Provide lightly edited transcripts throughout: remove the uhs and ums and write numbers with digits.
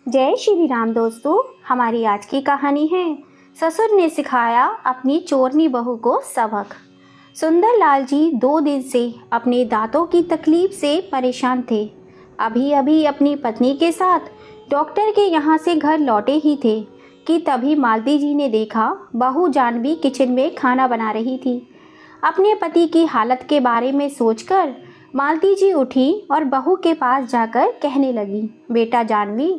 जय श्री राम दोस्तों। हमारी आज की कहानी है ससुर ने सिखाया अपनी चोरनी बहू को सबक। सुंदर लाल जी 2 दिन से अपने दांतों की तकलीफ से परेशान थे। अभी अभी अपनी पत्नी के साथ डॉक्टर के यहाँ से घर लौटे ही थे कि तभी मालती जी ने देखा बहू जानवी किचन में खाना बना रही थी। अपने पति की हालत के बारे में सोचकर मालती जी उठी और बहू के पास जाकर कहने लगी, बेटा जानवी,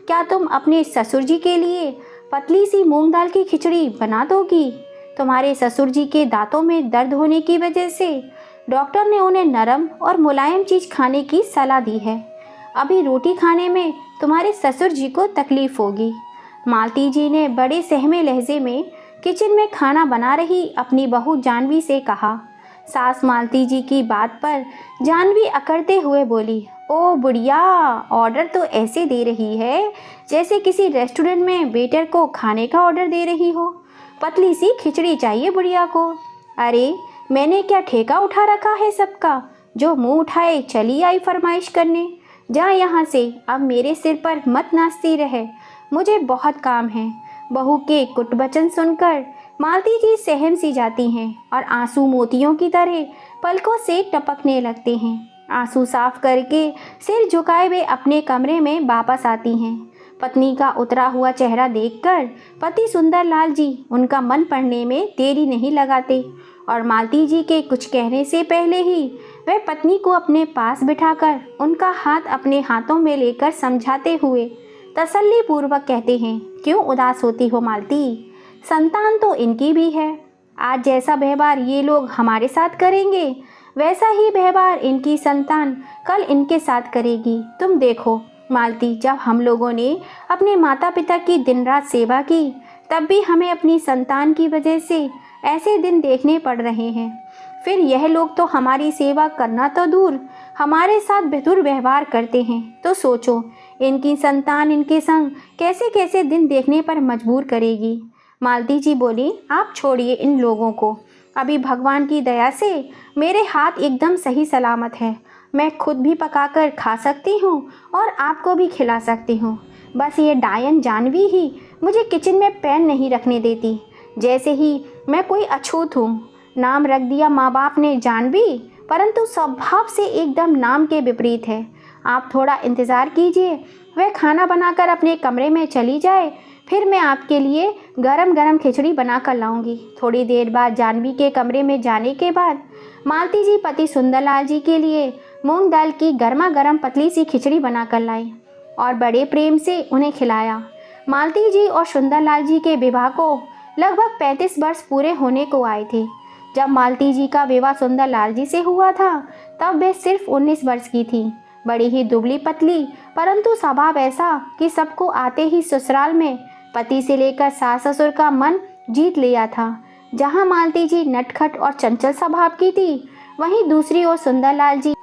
क्या तुम अपने ससुर जी के लिए पतली सी मूंग दाल की खिचड़ी बना दोगी? तुम्हारे ससुर जी के दांतों में दर्द होने की वजह से डॉक्टर ने उन्हें नरम और मुलायम चीज़ खाने की सलाह दी है। अभी रोटी खाने में तुम्हारे ससुर जी को तकलीफ होगी। मालती जी ने बड़े सहमे लहजे में किचन में खाना बना रही अपनी बहू जानवी से कहा। सास मालती जी की बात पर जानवी अकड़ते हुए बोली, ओ बुढ़िया, ऑर्डर तो ऐसे दे रही है जैसे किसी रेस्टोरेंट में वेटर को खाने का ऑर्डर दे रही हो। पतली सी खिचड़ी चाहिए बुढ़िया को। अरे मैंने क्या ठेका उठा रखा है सबका, जो मुंह उठाए चली आई फरमाइश करने। जा यहाँ से, अब मेरे सिर पर मत नाचती रहे, मुझे बहुत काम है। बहू के कुट वचन सुनकर मालती जी सहम सी जाती हैं और आंसू मोतियों की तरह पलकों से टपकने लगते हैं। आंसू साफ करके सिर झुकाए वे अपने कमरे में वापस आती हैं। पत्नी का उतरा हुआ चेहरा देखकर पति सुंदर लाल जी उनका मन पड़ने में देरी नहीं लगाते और मालती जी के कुछ कहने से पहले ही वे पत्नी को अपने पास बिठाकर उनका हाथ अपने हाथों में लेकर समझाते हुए तसल्ली पूर्वक कहते हैं, क्यों उदास होती हो मालती, संतान तो इनकी भी है। आज जैसा व्यवहार ये लोग हमारे साथ करेंगे वैसा ही व्यवहार इनकी संतान कल इनके साथ करेगी। तुम देखो मालती, जब हम लोगों ने अपने माता पिता की दिन रात सेवा की तब भी हमें अपनी संतान की वजह से ऐसे दिन देखने पड़ रहे हैं। फिर यह लोग तो हमारी सेवा करना तो दूर, हमारे साथ दुर्व्यवहार करते हैं। तो सोचो इनकी संतान इनके संग कैसे कैसे दिन देखने पर मजबूर करेगी। मालती जी बोली, आप छोड़िए इन लोगों को। अभी भगवान की दया से मेरे हाथ एकदम सही सलामत है। मैं खुद भी पकाकर खा सकती हूँ और आपको भी खिला सकती हूँ। बस ये डायन जानवी ही मुझे किचन में पैर नहीं रखने देती, जैसे ही मैं कोई अछूत हूँ। नाम रख दिया माँ बाप ने जानवी, परंतु स्वभाव से एकदम नाम के विपरीत है। आप थोड़ा इंतज़ार कीजिए, वह खाना बनाकर अपने कमरे में चली जाए, फिर मैं आपके लिए गरम गरम खिचड़ी बना कर लाऊंगी। थोड़ी देर बाद जानवी के कमरे में जाने के बाद मालती जी पति सुंदरलाल जी के लिए मूंग दाल की गर्मा गर्म पतली सी खिचड़ी बना कर लाई और बड़े प्रेम से उन्हें खिलाया। मालती जी और सुंदरलाल जी के विवाह को लगभग 35 वर्ष पूरे होने को आए थे। जब मालती जी का विवाह सुंदरलाल जी से हुआ था तब वे सिर्फ 19 वर्ष की थी। बड़ी ही दुबली पतली, परंतु स्वभाव ऐसा कि सबको आते ही ससुराल में पति से लेकर सास ससुर का मन जीत लिया था। जहां मालती जी नटखट और चंचल स्वभाव की थी, वहीं दूसरी ओर सुंदरलाल जी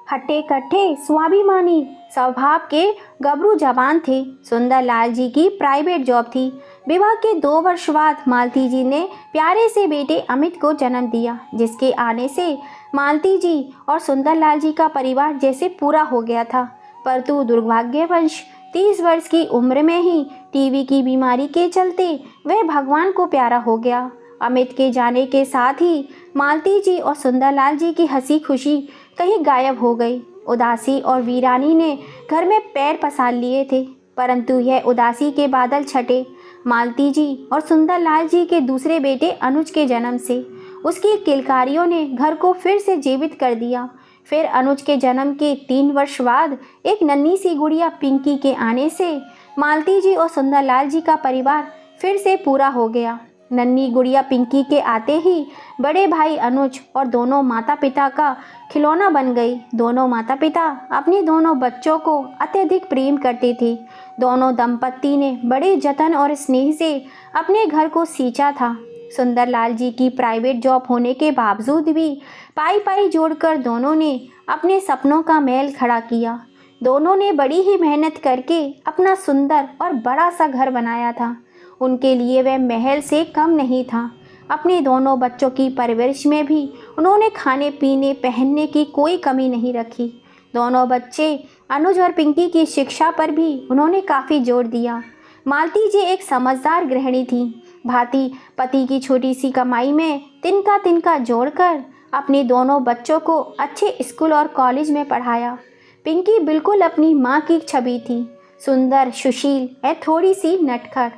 हट्टे कट्टे स्वाभिमानी स्वभाव के गबरू जवान थे। सुंदरलाल जी की प्राइवेट जॉब थी। विवाह के 2 वर्ष बाद मालती जी ने प्यारे से बेटे अमित को जन्म दिया, जिसके आने से मालती जी और सुंदरलाल जी का परिवार जैसे पूरा हो गया था। परंतु दुर्भाग्यवश 30 वर्ष की उम्र में ही टीबी की बीमारी के चलते वह भगवान को प्यारा हो गया। अमित के जाने के साथ ही मालती जी और सुंदरलाल जी की हंसी खुशी कहीं गायब हो गई। उदासी और वीरानी ने घर में पैर पसार लिए थे, परंतु यह उदासी के बादल छटे मालती जी और सुंदरलाल जी के दूसरे बेटे अनुज के जन्म से। उसकी किलकारियों ने घर को फिर से जीवित कर दिया। फिर अनुज के जन्म के 3 वर्ष बाद एक नन्ही सी गुड़िया पिंकी के आने से मालती जी और सुंदरलाल जी का परिवार फिर से पूरा हो गया। नन्ही गुड़िया पिंकी के आते ही बड़े भाई अनुज और दोनों माता पिता का खिलौना बन गई। दोनों माता पिता अपने दोनों बच्चों को अत्यधिक प्रेम करते थे। दोनों दंपत्ति ने बड़े जतन और स्नेह से अपने घर को सींचा था। सुंदरलाल जी की प्राइवेट जॉब होने के बावजूद भी पाई पाई जोड़कर दोनों ने अपने सपनों का महल खड़ा किया। दोनों ने बड़ी ही मेहनत करके अपना सुंदर और बड़ा सा घर बनाया था। उनके लिए वह महल से कम नहीं था। अपने दोनों बच्चों की परवरिश में भी उन्होंने खाने पीने पहनने की कोई कमी नहीं रखी। दोनों बच्चे अनुज और पिंकी की शिक्षा पर भी उन्होंने काफ़ी जोर दिया। मालती जी एक समझदार गृहिणी थी। भांति पति की छोटी सी कमाई में तिनका तिनका जोड़कर अपने दोनों बच्चों को अच्छे स्कूल और कॉलेज में पढ़ाया। पिंकी बिल्कुल अपनी माँ की छवि थी, सुंदर, सुशील और थोड़ी सी नटखट।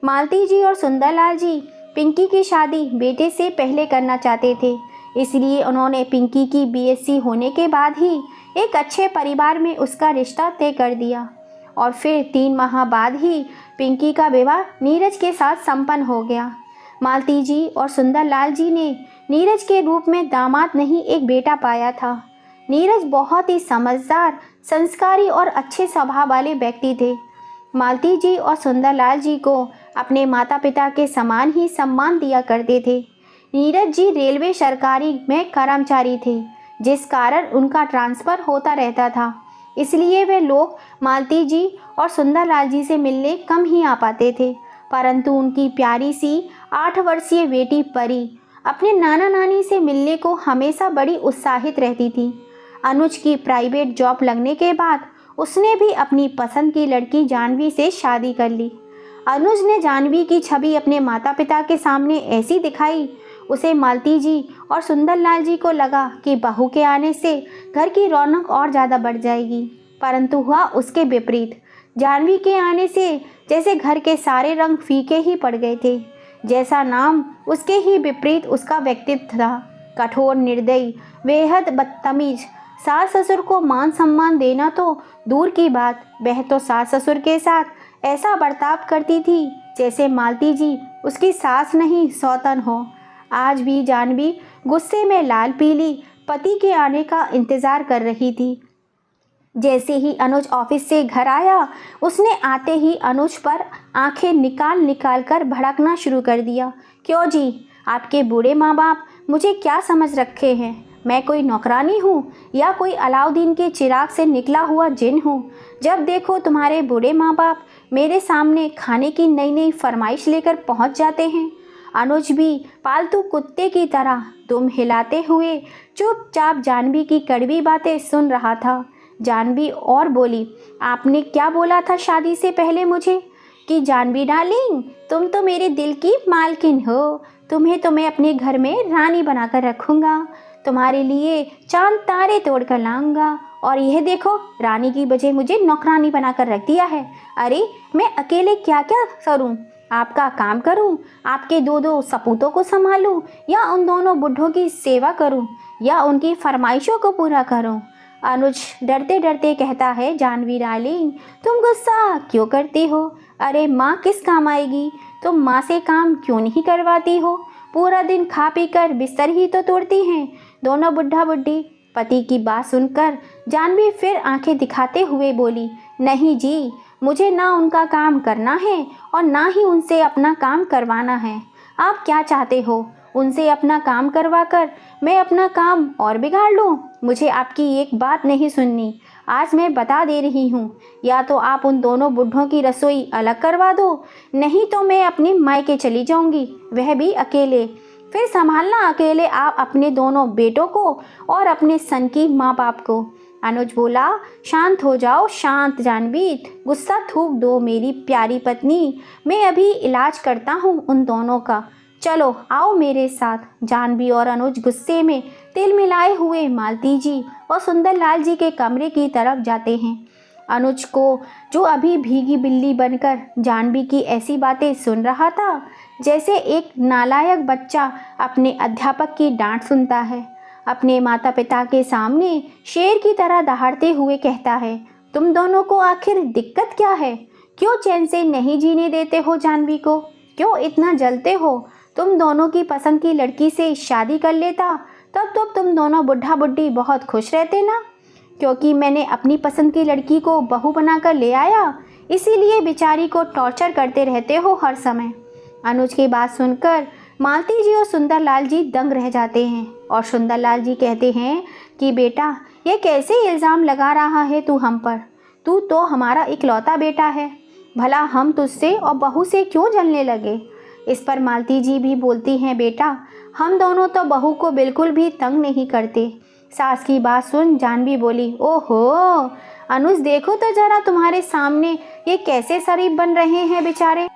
मालती जी और सुंदरलाल जी पिंकी की शादी बेटे से पहले करना चाहते थे, इसलिए उन्होंने पिंकी की बीएससी होने के बाद ही एक अच्छे परिवार में उसका रिश्ता तय कर दिया और फिर 3 माह बाद ही पिंकी का विवाह नीरज के साथ संपन्न हो गया। मालती जी और सुंदरलाल जी ने नीरज के रूप में दामाद नहीं, एक बेटा पाया था। नीरज बहुत ही समझदार, संस्कारी और अच्छे स्वभाव वाले व्यक्ति थे। मालती जी और सुंदरलाल जी को अपने माता पिता के समान ही सम्मान दिया करते थे। नीरज जी रेलवे सरकारी में कर्मचारी थे, जिस कारण उनका ट्रांसफ़र होता रहता था, इसलिए वे लोग मालती जी और सुंदरलाल जी से मिलने कम ही आ पाते थे। परंतु उनकी प्यारी सी 8 वर्षीय बेटी परी अपने नाना नानी से मिलने को हमेशा बड़ी उत्साहित रहती थी। अनुज की प्राइवेट जॉब लगने के बाद उसने भी अपनी पसंद की लड़की जानवी से शादी कर ली। अनुज ने जानवी की छवि अपने माता पिता के सामने ऐसी दिखाई, उसे मालती जी और सुंदरलाल जी को लगा कि बहू के आने से घर की रौनक और ज़्यादा बढ़ जाएगी। परंतु हुआ उसके विपरीत। जानवी के आने से जैसे घर के सारे रंग फीके ही पड़ गए थे। जैसा नाम उसके ही विपरीत उसका व्यक्तित्व था। कठोर, निर्दयी, बेहद बदतमीज। सास ससुर को मान सम्मान देना तो दूर की बात, वह तो सास ससुर के साथ ऐसा बर्ताव करती थी जैसे मालती जी उसकी सास नहीं, सौतन हो। आज भी जानवी गुस्से में लाल पीली पति के आने का इंतज़ार कर रही थी। जैसे ही अनुज ऑफिस से घर आया, उसने आते ही अनुज पर आंखें निकाल निकाल कर भड़कना शुरू कर दिया। क्यों जी, आपके बूढ़े माँ बाप मुझे क्या समझ रखे हैं? मैं कोई नौकरानी हूँ या कोई अलाउद्दीन के चिराग से निकला हुआ जिन हूँ? जब देखो तुम्हारे बूढ़े माँ बाप मेरे सामने खाने की नई नई फरमाइश लेकर पहुँच जाते हैं। अनुज भी पालतू कुत्ते की तरह दुम हिलाते हुए चुपचाप जानवी की कड़वी बातें सुन रहा था। जानवी और बोली, आपने क्या बोला था शादी से पहले मुझे? कि जानवी डार्लिंग, तुम तो मेरे दिल की मालकिन हो, तुम्हें तो मैं अपने घर में रानी बनाकर रखूँगा, तुम्हारे लिए चांद तारे तोड़ कर लाऊंगा। और यह देखो, रानी की बजाय मुझे नौकरानी बनाकर रख दिया है। अरे मैं अकेले क्या क्या करूं? आपका काम करूं, आपके 2-2 सपूतों को संभालूं, या उन दोनों बुढ़ों की सेवा करूं, या उनकी फरमाइशों को पूरा करूं? अनुज डरते डरते कहता है, जानवी डार्लिंग, तुम गुस्सा क्यों करती हो? अरे माँ किस काम आएगी? तुम माँ से काम क्यों नहीं करवाती हो? पूरा दिन खा पी कर बिस्तर ही तो तोड़ती हैं दोनों बुढ़ा बुढ़ी। पति की बात सुनकर जानवी फिर आंखें दिखाते हुए बोली, नहीं जी, मुझे ना उनका काम करना है और ना ही उनसे अपना काम करवाना है। आप क्या चाहते हो? उनसे अपना काम करवा कर मैं अपना काम और बिगाड़ लूँ? मुझे आपकी एक बात नहीं सुननी। आज मैं बता दे रही हूँ, या तो आप उन दोनों बुढ़ों की रसोई अलग करवा दो, नहीं तो मैं अपने मायके चली जाऊँगी, वह भी अकेले। फिर संभालना अकेले आप अपने दोनों बेटों को और अपने सन की माँ बाप को। अनुज बोला, शांत हो जाओ, शांत जानवी, गुस्सा थूक दो मेरी प्यारी पत्नी, मैं अभी इलाज करता हूँ उन दोनों का, चलो आओ मेरे साथ। जानवी और अनुज गुस्से में तिल मिलाए हुए मालती जी और सुंदरलाल जी के कमरे की तरफ जाते हैं। अनुज को, जो अभी भीगी बिल्ली बनकर जानवी की ऐसी बातें सुन रहा था, जैसे एक नालायक बच्चा अपने अध्यापक की डांट सुनता है, अपने माता पिता के सामने शेर की तरह दहाड़ते हुए कहता है, तुम दोनों को आखिर दिक्कत क्या है? क्यों चैन से नहीं जीने देते हो जानवी को? क्यों इतना जलते हो? तुम दोनों की पसंद की लड़की से शादी कर लेता, तब तो तुम दोनों बुढ़ा बुढ़ी बहुत खुश रहते ना। क्योंकि मैंने अपनी पसंद की लड़की को बहू बनाकर ले आया, इसीलिए बेचारी को टॉर्चर करते रहते हो हर समय। अनुज की बात सुनकर मालती जी और सुंदरलाल जी दंग रह जाते हैं और सुंदरलाल जी कहते हैं कि बेटा, ये कैसे इल्ज़ाम लगा रहा है तू हम पर? तू तो हमारा इकलौता बेटा है, भला हम तुझसे और बहू से क्यों जलने लगे? इस पर मालती जी भी बोलती हैं, बेटा, हम दोनों तो बहू को बिल्कुल भी तंग नहीं करते। सास की बात सुन जानवी बोली, ओहो, अनुज देखो तो जरा तुम्हारे सामने ये कैसे शरीफ बन रहे हैं बेचारे।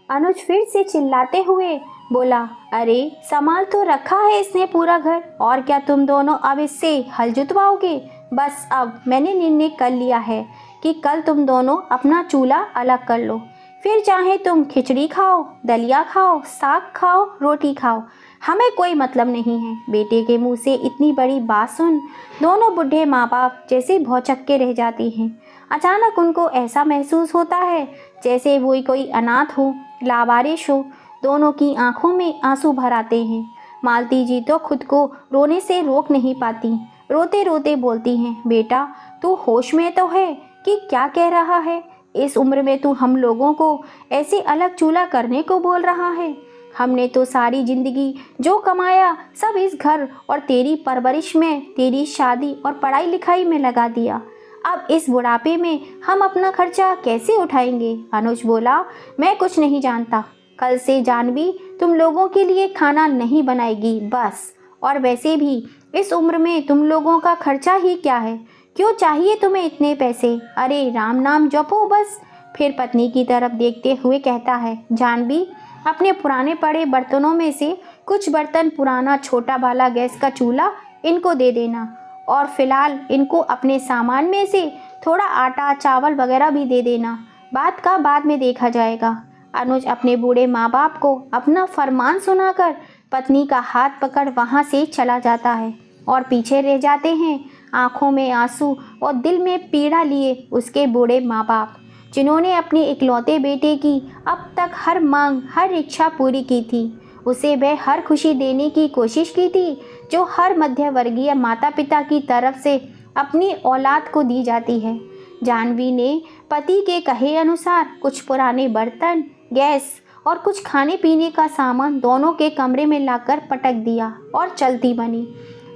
अनुज फिर से चिल्लाते हुए बोला, अरे संभाल तो रखा है इसने पूरा घर, और क्या तुम दोनों अब इससे हल जुतवाओगे। बस अब मैंने निर्णय कर लिया है कि कल तुम दोनों अपना चूल्हा अलग कर लो, फिर चाहे तुम खिचड़ी खाओ, दलिया खाओ, साग खाओ, रोटी खाओ, हमें कोई मतलब नहीं है। बेटे के मुंह से इतनी बड़ी बात सुन दोनों बूढ़े माँ बाप जैसे भौचक्के रह जाते हैं। अचानक उनको ऐसा महसूस होता है जैसे वो कोई अनाथ हो, लावारिश हो। दोनों की आंखों में आंसू भर आते हैं। मालती जी तो खुद को रोने से रोक नहीं पाती, रोते रोते बोलती हैं, बेटा तू होश में तो है कि क्या कह रहा है। इस उम्र में तू हम लोगों को ऐसे अलग चूल्हा करने को बोल रहा है। हमने तो सारी जिंदगी जो कमाया सब इस घर और तेरी परवरिश में, तेरी शादी और पढ़ाई लिखाई में लगा दिया। अब इस बुढ़ापे में हम अपना खर्चा कैसे उठाएंगे। अनुज बोला, मैं कुछ नहीं जानता, कल से जानवी तुम लोगों के लिए खाना नहीं बनाएगी बस। और वैसे भी इस उम्र में तुम लोगों का खर्चा ही क्या है, क्यों चाहिए तुम्हें इतने पैसे। अरे राम नाम जपो बस। फिर पत्नी की तरफ देखते हुए कहता है, जानवी अपने पुराने पड़े बर्तनों में से कुछ बर्तन, पुराना छोटा वाला गैस का चूल्हा इनको दे देना, और फिलहाल इनको अपने सामान में से थोड़ा आटा चावल वगैरह भी दे देना, बात का बाद में देखा जाएगा। अनुज अपने बूढ़े माँ बाप को अपना फरमान सुनाकर पत्नी का हाथ पकड़ वहाँ से चला जाता है, और पीछे रह जाते हैं आंखों में आंसू और दिल में पीड़ा लिए उसके बूढ़े माँ बाप, जिन्होंने अपने इकलौते बेटे की अब तक हर मांग, हर इच्छा पूरी की थी। उसे वह हर खुशी देने की कोशिश की थी जो हर मध्यवर्गीय माता पिता की तरफ से अपनी औलाद को दी जाती है। जानवी ने पति के कहे अनुसार कुछ पुराने बर्तन, गैस और कुछ खाने पीने का सामान दोनों के कमरे में लाकर पटक दिया और चलती बनी।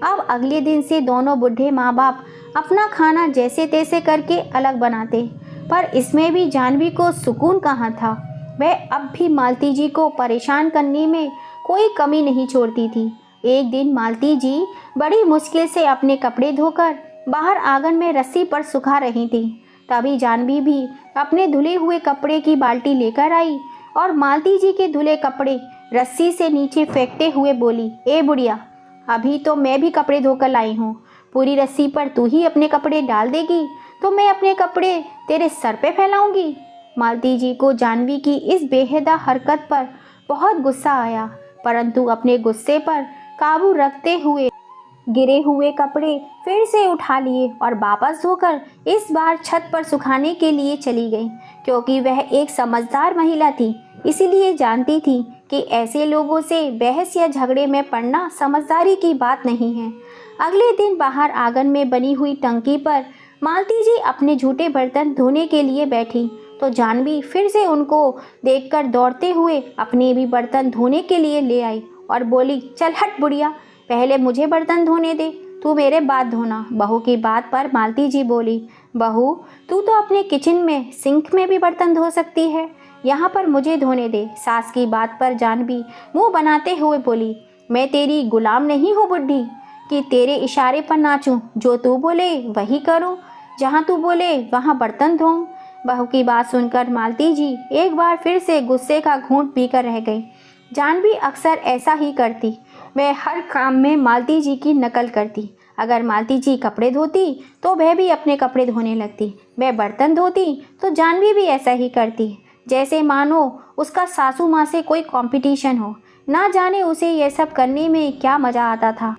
अब अगले दिन से दोनों बूढ़े माँ बाप अपना खाना जैसे तैसे करके अलग बनाते, पर इसमें भी जानवी को सुकून कहाँ था। वह अब भी मालती जी को परेशान करने में कोई कमी नहीं छोड़ती थी। एक दिन मालती जी बड़ी मुश्किल से अपने कपड़े धोकर बाहर आंगन में रस्सी पर सुखा रही थी। तभी जानवी भी अपने धुले हुए कपड़े की बाल्टी लेकर आई और मालती जी के धुले कपड़े रस्सी से नीचे फेंकते हुए बोली, ए बुढ़िया, अभी तो मैं भी कपड़े धोकर लाई हूँ, पूरी रस्सी पर तू ही अपने कपड़े डाल देगी तो मैं अपने कपड़े तेरे सर पे फैलाऊंगी। मालती जी को जानवी की इस बेहदा हरकत पर बहुत गुस्सा आया, परंतु अपने गुस्से पर काबू रखते हुए गिरे हुए कपड़े फिर से उठा लिए और वापस धोकर इस बार छत पर सुखाने के लिए चली गई, क्योंकि वह एक समझदार महिला थी, इसीलिए जानती थी कि ऐसे लोगों से बहस या झगड़े में पड़ना समझदारी की बात नहीं है। अगले दिन बाहर आंगन में बनी हुई टंकी पर मालती जी अपने झूठे बर्तन धोने के लिए बैठी तो जानवी फिर से उनको देखकर दौड़ते हुए अपने भी बर्तन धोने के लिए ले आई और बोली, चल हट बुढ़िया, पहले मुझे बर्तन धोने दे, तू मेरे बाद धोना। बहू की बात पर मालती जी बोली, बहू तू तो अपने किचन में सिंक में भी बर्तन धो सकती है, यहाँ पर मुझे धोने दे। सास की बात पर जानवी मुंह बनाते हुए बोली, मैं तेरी गुलाम नहीं हूँ बुढ़ी कि तेरे इशारे पर नाचूं, जो तू बोले वही करूं, जहाँ तू बोले वहाँ बर्तन धोऊं। बहू की बात सुनकर मालती जी एक बार फिर से गुस्से का घूंट पीकर रह गई। जानवी अक्सर ऐसा ही करती, वह हर काम में मालती जी की नकल करती। अगर मालती जी कपड़े धोती तो वह भी अपने कपड़े धोने लगती, वह बर्तन धोती तो जानवी भी ऐसा ही करती, जैसे मानो उसका सासू माँ से कोई कंपटीशन हो। ना जाने उसे यह सब करने में क्या मज़ा आता था।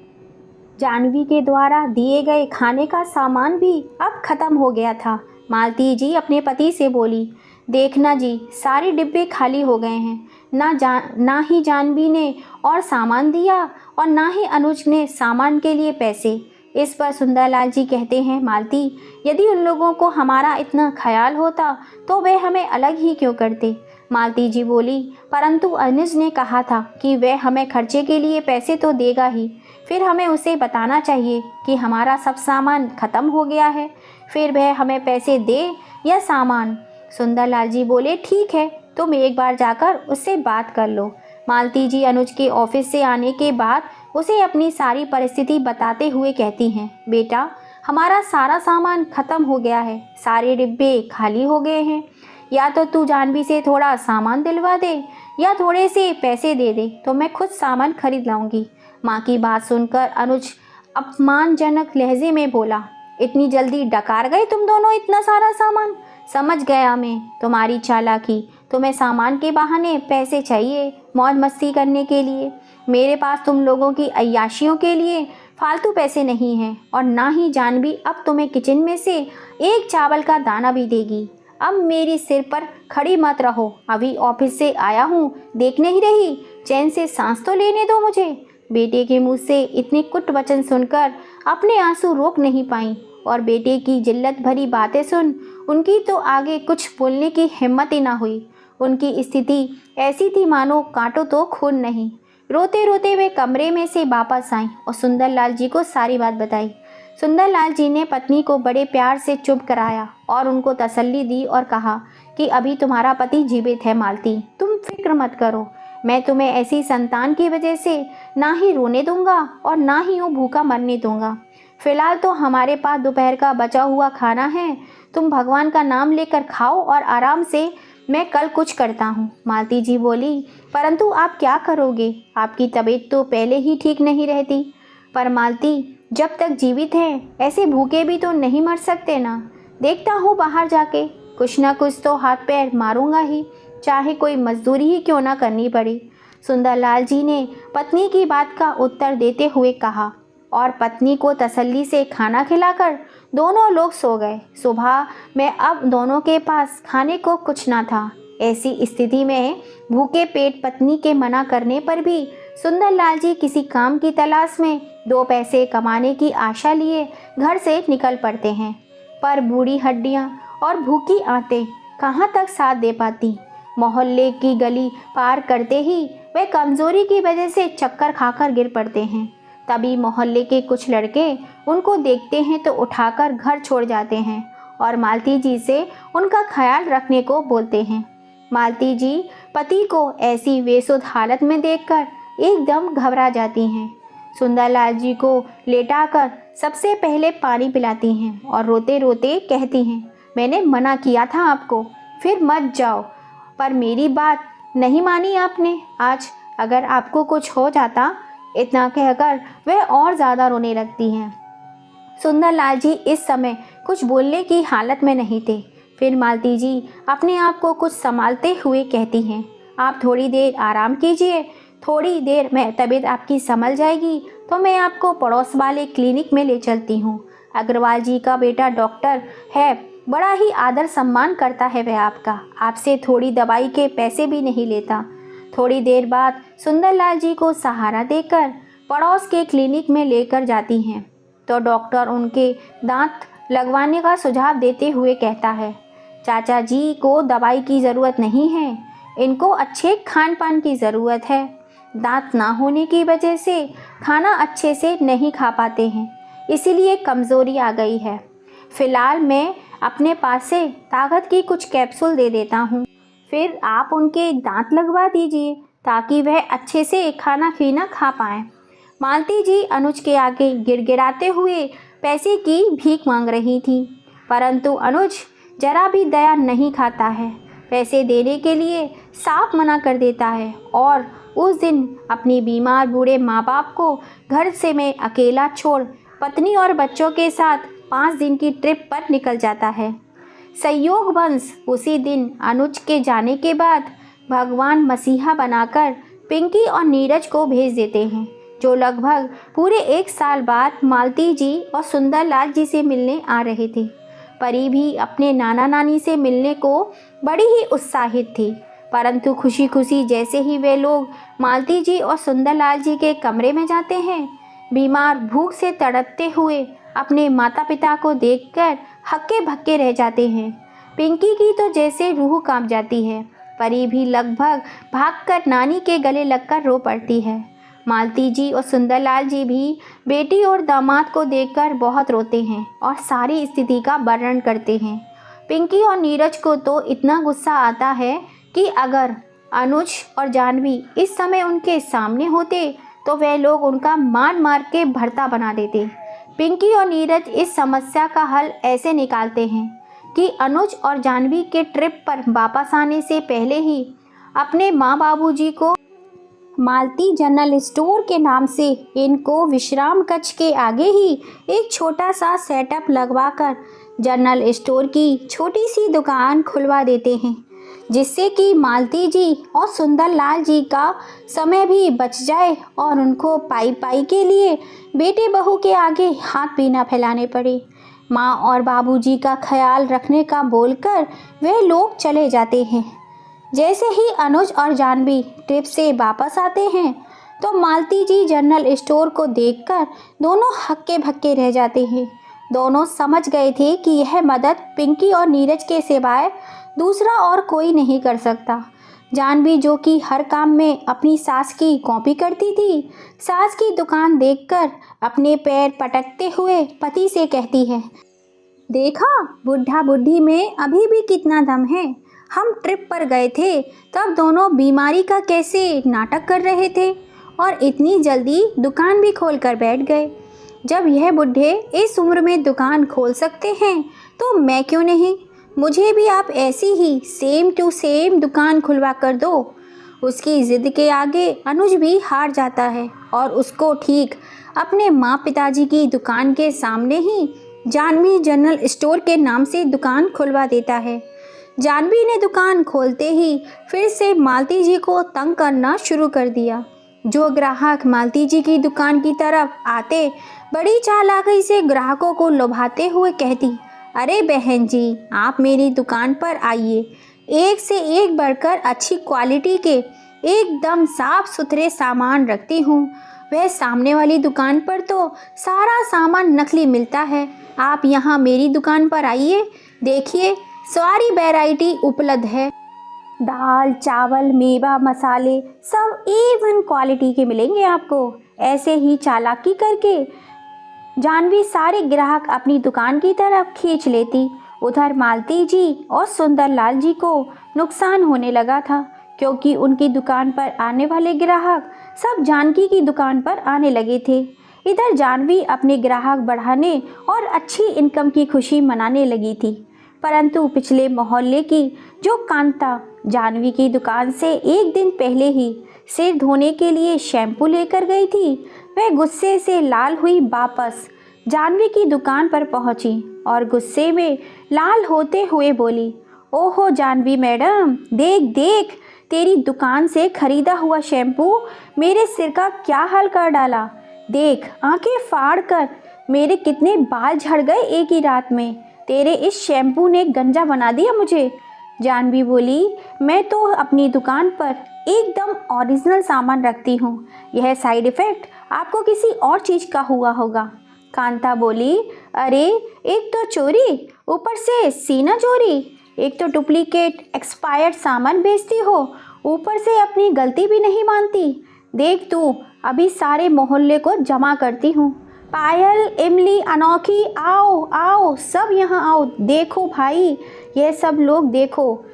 जानवी के द्वारा दिए गए खाने का सामान भी अब ख़त्म हो गया था। मालती जी अपने पति से बोली, देखना जी, सारे डिब्बे खाली हो गए हैं, ना ही जानवी ने और सामान दिया और ना ही अनुज ने सामान के लिए पैसे। इस पर सुंदरलाल जी कहते हैं, मालती, यदि उन लोगों को हमारा इतना ख्याल होता तो वे हमें अलग ही क्यों करते। मालती जी बोली, परंतु अनुज ने कहा था कि वह हमें खर्चे के लिए पैसे तो देगा ही, फिर हमें उसे बताना चाहिए कि हमारा सब सामान ख़त्म हो गया है, फिर वह हमें पैसे दे या सामान। सुंदरलाल जी बोले, ठीक है, तुम एक बार जाकर उससे बात कर लो। मालती जी अनुज के ऑफिस से आने के बाद उसे अपनी सारी परिस्थिति बताते हुए कहती हैं, बेटा हमारा सारा सामान ख़त्म हो गया है, सारे डिब्बे खाली हो गए हैं। या तो तू जानवी से थोड़ा सामान दिलवा दे या थोड़े से पैसे दे दे तो मैं खुद सामान खरीद लाऊंगी। माँ की बात सुनकर अनुज अपमानजनक लहजे में बोला, इतनी जल्दी डकार गए तुम दोनों इतना सारा सामान? समझ गया मैं तुम्हारी चालाकी। तुम्हें सामान के बहाने पैसे चाहिए मौज मस्ती करने के लिए। मेरे पास तुम लोगों की अय्याशियों के लिए फालतू पैसे नहीं हैं और ना ही जानवी अब तुम्हें किचन में से एक चावल का दाना भी देगी। अब मेरी सिर पर खड़ी मत रहो, अभी ऑफिस से आया हूँ, देख नहीं रही? चैन से सांस तो लेने दो मुझे। बेटे के मुंह से इतने कुट वचन सुनकर अपने आंसू रोक नहीं पाई और बेटे की जिल्लत भरी बातें सुन उनकी तो आगे कुछ बोलने की हिम्मत ही ना हुई। उनकी स्थिति ऐसी थी मानो काटो तो खून नहीं। रोते रोते वे कमरे में से वापस आईं और सुंदरलाल जी को सारी बात बताई। सुंदरलाल जी ने पत्नी को बड़े प्यार से चुप कराया और उनको तसल्ली दी और कहा कि अभी तुम्हारा पति जीवित है मालती, तुम फिक्र मत करो। मैं तुम्हें ऐसी संतान की वजह से ना ही रोने दूंगा और ना ही वो भूखा मरने दूंगा। फिलहाल तो हमारे पास दोपहर का बचा हुआ खाना है, तुम भगवान का नाम लेकर खाओ और आराम से, मैं कल कुछ करता हूँ। मालती जी बोली, परंतु आप क्या करोगे? आपकी तबीयत तो पहले ही ठीक नहीं रहती। पर मालती, जब तक जीवित हैं ऐसे भूखे भी तो नहीं मर सकते ना। देखता हूँ बाहर जाके कुछ ना कुछ तो हाथ पैर मारूंगा ही, चाहे कोई मजदूरी ही क्यों ना करनी पड़े। सुंदरलाल जी ने पत्नी की बात का उत्तर देते हुए कहा और पत्नी को तसल्ली से खाना खिलाकर दोनों लोग सो गए। सुबह में अब दोनों के पास खाने को कुछ ना था। ऐसी स्थिति में भूखे पेट पत्नी के मना करने पर भी सुंदरलाल जी किसी काम की तलाश में दो पैसे कमाने की आशा लिए घर से निकल पड़ते हैं। पर बूढ़ी हड्डियां और भूखी आंतें कहाँ तक साथ दे पाती। मोहल्ले की गली पार करते ही वे कमजोरी की वजह से चक्कर खाकर गिर पड़ते हैं। तभी मोहल्ले के कुछ लड़के उनको देखते हैं तो उठाकर घर छोड़ जाते हैं और मालती जी से उनका ख्याल रखने को बोलते हैं। मालती जी पति को ऐसी बेसुध हालत में देखकर एकदम घबरा जाती हैं। सुंदरलाल जी को लेटाकर सबसे पहले पानी पिलाती हैं और रोते रोते कहती हैं, मैंने मना किया था आपको, फिर मत जाओ, पर मेरी बात नहीं मानी आपने। आज अगर आपको कुछ हो जाता, इतना कहकर वह और ज़्यादा रोने लगती हैं। सुंदरलाल जी इस समय कुछ बोलने की हालत में नहीं थे। फिर मालती जी अपने आप को कुछ संभालते हुए कहती हैं, आप थोड़ी देर आराम कीजिए, थोड़ी देर में तबीयत आपकी संभल जाएगी तो मैं आपको पड़ोस वाले क्लिनिक में ले चलती हूँ। अग्रवाल जी का बेटा डॉक्टर है, बड़ा ही आदर सम्मान करता है वह आपका, आपसे थोड़ी दवाई के पैसे भी नहीं लेता। थोड़ी देर बाद सुंदरलाल जी को सहारा देकर पड़ोस के क्लिनिक में लेकर जाती हैं तो डॉक्टर उनके दांत लगवाने का सुझाव देते हुए कहता है, चाचा जी को दवाई की ज़रूरत नहीं है, इनको अच्छे खान पान की ज़रूरत है। दांत ना होने की वजह से खाना अच्छे से नहीं खा पाते हैं, इसीलिए कमज़ोरी आ गई है। फ़िलहाल मैं अपने पास से ताकत की कुछ कैप्सूल दे देता हूँ, फिर आप उनके दांत लगवा दीजिए ताकि वह अच्छे से खाना पीना खा पाएँ। मालती जी अनुज के आगे गिड़गिड़ाते हुए पैसे की भीख मांग रही थी, परंतु अनुज जरा भी दया नहीं खाता है, पैसे देने के लिए साफ मना कर देता है और उस दिन अपनी बीमार बूढ़े माँ बाप को घर से मैं अकेला छोड़ पत्नी और बच्चों के साथ 5 दिन की ट्रिप पर निकल जाता है। संयोगवश उसी दिन अनुज के जाने के बाद भगवान मसीहा बनाकर पिंकी और नीरज को भेज देते हैं, जो लगभग पूरे 1 साल बाद मालती जी और सुंदरलाल जी से मिलने आ रहे थे। परी भी अपने नाना नानी से मिलने को बड़ी ही उत्साहित थी, परंतु खुशी खुशी जैसे ही वे लोग मालती जी और सुंदरलाल जी के कमरे में जाते हैं, बीमार भूख से तड़पते हुए अपने माता पिता को देखकर हक्के भक्के रह जाते हैं। पिंकी की तो जैसे रूह कांप जाती है, परी भी लगभग भागकर नानी के गले लगकर रो पड़ती है। मालती जी और सुंदरलाल जी भी बेटी और दामाद को देखकर बहुत रोते हैं और सारी स्थिति का वर्णन करते हैं। पिंकी और नीरज को तो इतना गुस्सा आता है कि अगर अनुज और जानवी इस समय उनके सामने होते तो वह लोग उनका मार मार के भरता बना देते। पिंकी और नीरज इस समस्या का हल ऐसे निकालते हैं कि अनुज और जाह्नवी के ट्रिप पर वापस आने से पहले ही अपने माँ बाबूजी को मालती जनरल स्टोर के नाम से इनको विश्राम कक्ष के आगे ही एक छोटा सा सेटअप लगवाकर जनरल स्टोर की छोटी सी दुकान खुलवा देते हैं, जिससे कि मालती जी और सुंदरलाल जी का समय भी बच जाए और उनको पाई पाई के लिए बेटे बहू के आगे हाथ भी ना फैलाने पड़े। माँ और बाबूजी का ख्याल रखने का बोलकर वे लोग चले जाते हैं। जैसे ही अनुज और जाह्नवी ट्रिप से वापस आते हैं तो मालती जी जनरल स्टोर को देखकर दोनों हक्के भक्के रह जाते हैं। दोनों समझ गए थे कि यह मदद पिंकी और नीरज के सिवाय दूसरा और कोई नहीं कर सकता। जाह्नवी, जो कि हर काम में अपनी सास की कॉपी करती थी, सास की दुकान देखकर अपने पैर पटकते हुए पति से कहती है, देखा बुढ़ा बुढ़ी में अभी भी कितना दम है। हम ट्रिप पर गए थे तब दोनों बीमारी का कैसे नाटक कर रहे थे और इतनी जल्दी दुकान भी खोल कर बैठ गए। जब यह बुढ़े इस उम्र में दुकान खोल सकते हैं तो मैं क्यों नहीं। मुझे भी आप ऐसी ही सेम टू सेम दुकान खुलवा कर दो। उसकी ज़िद के आगे अनुज भी हार जाता है और उसको ठीक अपने माँ पिताजी की दुकान के सामने ही जाह्नवी जनरल स्टोर के नाम से दुकान खुलवा देता है। जाह्नवी ने दुकान खोलते ही फिर से मालती जी को तंग करना शुरू कर दिया। जो ग्राहक मालती जी की दुकान की तरफ आते बड़ी चालाकी से ग्राहकों को लुभाते हुए कहती, अरे बहन जी, आप मेरी दुकान पर आइए, एक से एक बढ़कर अच्छी क्वालिटी के एकदम साफ सुथरे सामान रखती हूँ। वह सामने वाली दुकान पर तो सारा सामान नकली मिलता है। आप यहाँ मेरी दुकान पर आइए, देखिए सारी वैरायटी उपलब्ध है। दाल चावल मेवा मसाले सब A1 क्वालिटी के मिलेंगे आपको। ऐसे ही चालाकी करके जाह्नवी सारे ग्राहक अपनी दुकान की तरफ खींच लेती। उधर मालती जी और सुंदरलाल जी को नुकसान होने लगा था, क्योंकि उनकी दुकान पर आने वाले ग्राहक सब जानकी की दुकान पर आने लगे थे। इधर जाह्नवी अपने ग्राहक बढ़ाने और अच्छी इनकम की खुशी मनाने लगी थी, परंतु पिछले मोहल्ले की जो कांता जाह्नवी की दुकान से एक दिन पहले ही सिर धोने के लिए शैम्पू लेकर गई थी, वह गुस्से से लाल हुई वापस जाह्नवी की दुकान पर पहुंची और गुस्से में लाल होते हुए बोली, ओहो जाह्नवी मैडम, देख देख तेरी दुकान से खरीदा हुआ शैम्पू मेरे सिर का क्या हाल कर डाला। देख आंखें फाड़ कर मेरे कितने बाल झड़ गए एक ही रात में। तेरे इस शैम्पू ने गंजा बना दिया मुझे। जाह्नवी बोली, मैं तो अपनी दुकान पर एकदम ओरिजिनल सामान रखती हूँ, यह साइड इफ़ेक्ट आपको किसी और चीज़ का हुआ होगा। कांता बोली, अरे एक तो चोरी, ऊपर से सीना चोरी, एक तो डुप्लीकेट एक्सपायर्ड सामान बेचती हो, ऊपर से अपनी गलती भी नहीं मानती। देख तू, अभी सारे मोहल्ले को जमा करती हूँ। पायल, इमली, अनोखी, आओ आओ सब यहाँ आओ, देखो भाई ये सब लोग देखो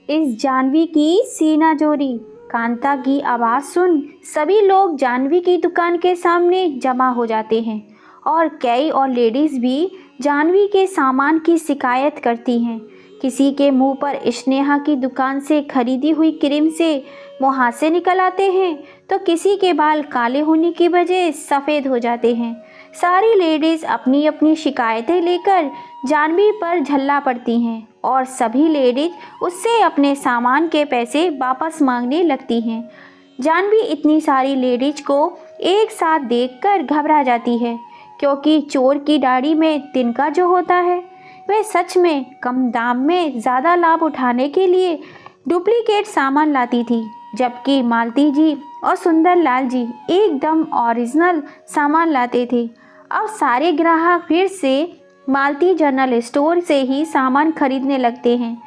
इस जाह्नवी की सीना चोरी। कांता की आवाज़ सुन सभी लोग जाह्नवी की दुकान के सामने जमा हो जाते हैं और कई और लेडीज़ भी जाह्नवी के सामान की शिकायत करती हैं। किसी के मुंह पर स्नेहा की दुकान से खरीदी हुई क्रीम से मुहासे निकल आते हैं तो किसी के बाल काले होने की वजह सफ़ेद हो जाते हैं। सारी लेडीज़ अपनी अपनी शिकायतें लेकर जाह्नवी पर झल्ला पड़ती हैं और सभी लेडीज़ उससे अपने सामान के पैसे वापस मांगने लगती हैं। जाह्नवी इतनी सारी लेडीज़ को एक साथ देखकर घबरा जाती है, क्योंकि चोर की दाढ़ी में तिनका जो होता है वह सच में कम दाम में ज़्यादा लाभ उठाने के लिए डुप्लीकेट सामान लाती थी, जबकि मालती जी और सुंदरलाल जी एकदम ओरिजिनल सामान लाते थे। अब सारे ग्राहक फिर से मालती जनरल स्टोर से ही सामान खरीदने लगते हैं।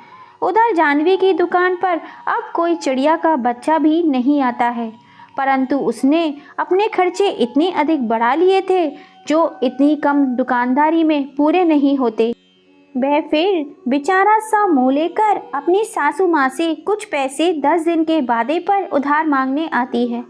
उधर जाह्नवी की दुकान पर अब कोई चिड़िया का बच्चा भी नहीं आता है, परंतु उसने अपने खर्चे इतने अधिक बढ़ा लिए थे जो इतनी कम दुकानदारी में पूरे नहीं होते। वह फिर बेचारा सा मुँह लेकर अपनी सासू माँ से कुछ पैसे 10 दिन के वादे पर उधार मांगने आती है।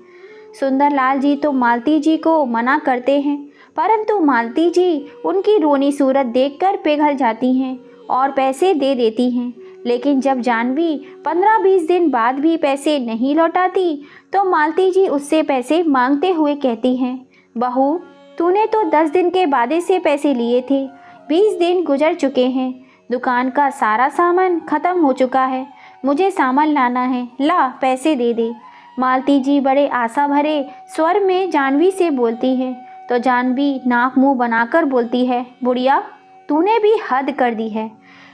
सुंदरलाल जी तो मालती जी को मना करते हैं, परंतु मालती जी उनकी रोनी सूरत देखकर पिघल जाती हैं और पैसे दे देती हैं। लेकिन जब जानवी 15-20 दिन बाद भी पैसे नहीं लौटाती तो मालती जी उससे पैसे मांगते हुए कहती हैं, बहू तूने तो 10 दिन के वादे से पैसे लिए थे, 20 दिन गुजर चुके हैं, दुकान का सारा सामान खत्म हो चुका है, मुझे सामान लाना है, ला पैसे दे दे। मालती जी बड़े आशा भरे स्वर में जानवी से बोलती है तो जानवी नाक मुंह बनाकर बोलती है, बुढ़िया तूने भी हद कर दी है,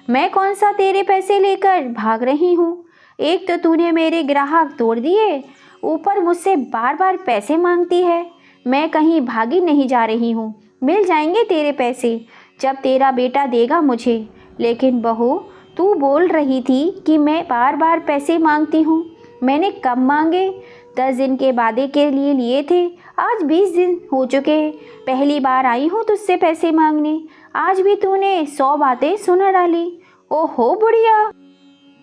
मैं कौन सा तेरे पैसे लेकर भाग रही हूँ। एक तो तूने मेरे ग्राहक तोड़ दिए, ऊपर मुझसे बार बार पैसे मांगती है। मैं कहीं भागी नहीं जा रही हूँ, मिल जाएंगे तेरे पैसे जब तेरा बेटा देगा मुझे। लेकिन बहू तू बोल रही थी कि मैं बार बार पैसे मांगती हूँ, मैंने कब मांगे? 10 दिन के वादे के लिए थे, आज 20 दिन हो चुके हैं, पहली बार आई हूँ तुझसे पैसे मांगने, आज भी तूने 100 बातें सुना डाली। ओहो बुढ़िया,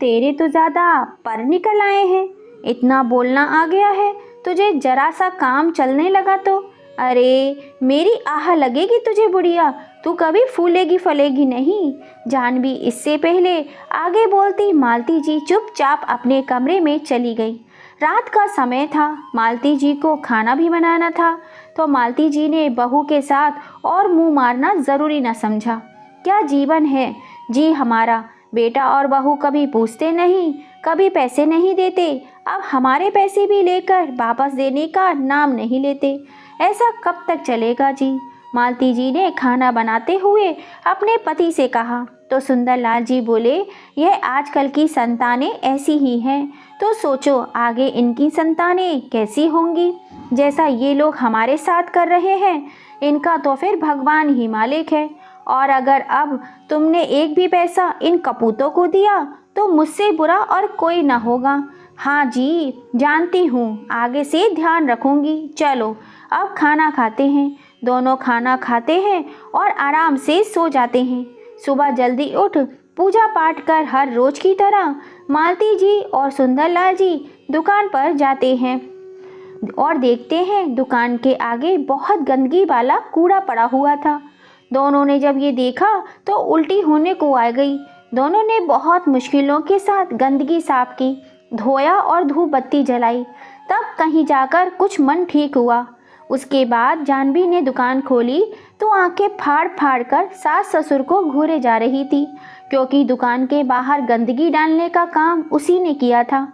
तेरे तो ज़्यादा पर निकल आए हैं, इतना बोलना आ गया है तुझे, जरा सा काम चलने लगा तो। अरे मेरी आह लगेगी तुझे बुढ़िया, तू कभी फूलेगी फलेगी नहीं। जानवी इससे पहले आगे बोलती मालती जी चुपचाप अपने कमरे में चली गई। रात का समय था, मालती जी को खाना भी बनाना था, तो मालती जी ने बहू के साथ और मुंह मारना ज़रूरी न समझा। क्या जीवन है जी हमारा, बेटा और बहू कभी पूछते नहीं, कभी पैसे नहीं देते, अब हमारे पैसे भी लेकर वापस देने का नाम नहीं लेते। ऐसा कब तक चलेगा जी। मालती जी ने खाना बनाते हुए अपने पति से कहा तो सुंदरलाल जी बोले, यह आजकल की संतानें ऐसी ही हैं, तो सोचो आगे इनकी संतानें कैसी होंगी। जैसा ये लोग हमारे साथ कर रहे हैं, इनका तो फिर भगवान ही मालिक है। और अगर अब तुमने एक भी पैसा इन कपूतों को दिया तो मुझसे बुरा और कोई ना होगा। हाँ जी जानती हूँ, आगे से ध्यान रखूँगी। चलो अब खाना खाते हैं। दोनों खाना खाते हैं और आराम से सो जाते हैं। सुबह जल्दी उठ पूजा पाठ कर हर रोज की तरह मालती जी और सुंदरलाल जी दुकान पर जाते हैं और देखते हैं दुकान के आगे बहुत गंदगी वाला कूड़ा पड़ा हुआ था। दोनों ने जब ये देखा तो उल्टी होने को आ गई। दोनों ने बहुत मुश्किलों के साथ गंदगी साफ की, धोया और धूप बत्ती जलाई, तब कहीं जाकर कुछ मन ठीक हुआ। उसके बाद जानवी ने दुकान खोली तो आंखें फाड़ फाड़ कर सास ससुर को घूरे जा रही थी, क्योंकि दुकान के बाहर गंदगी डालने का काम उसी ने किया था।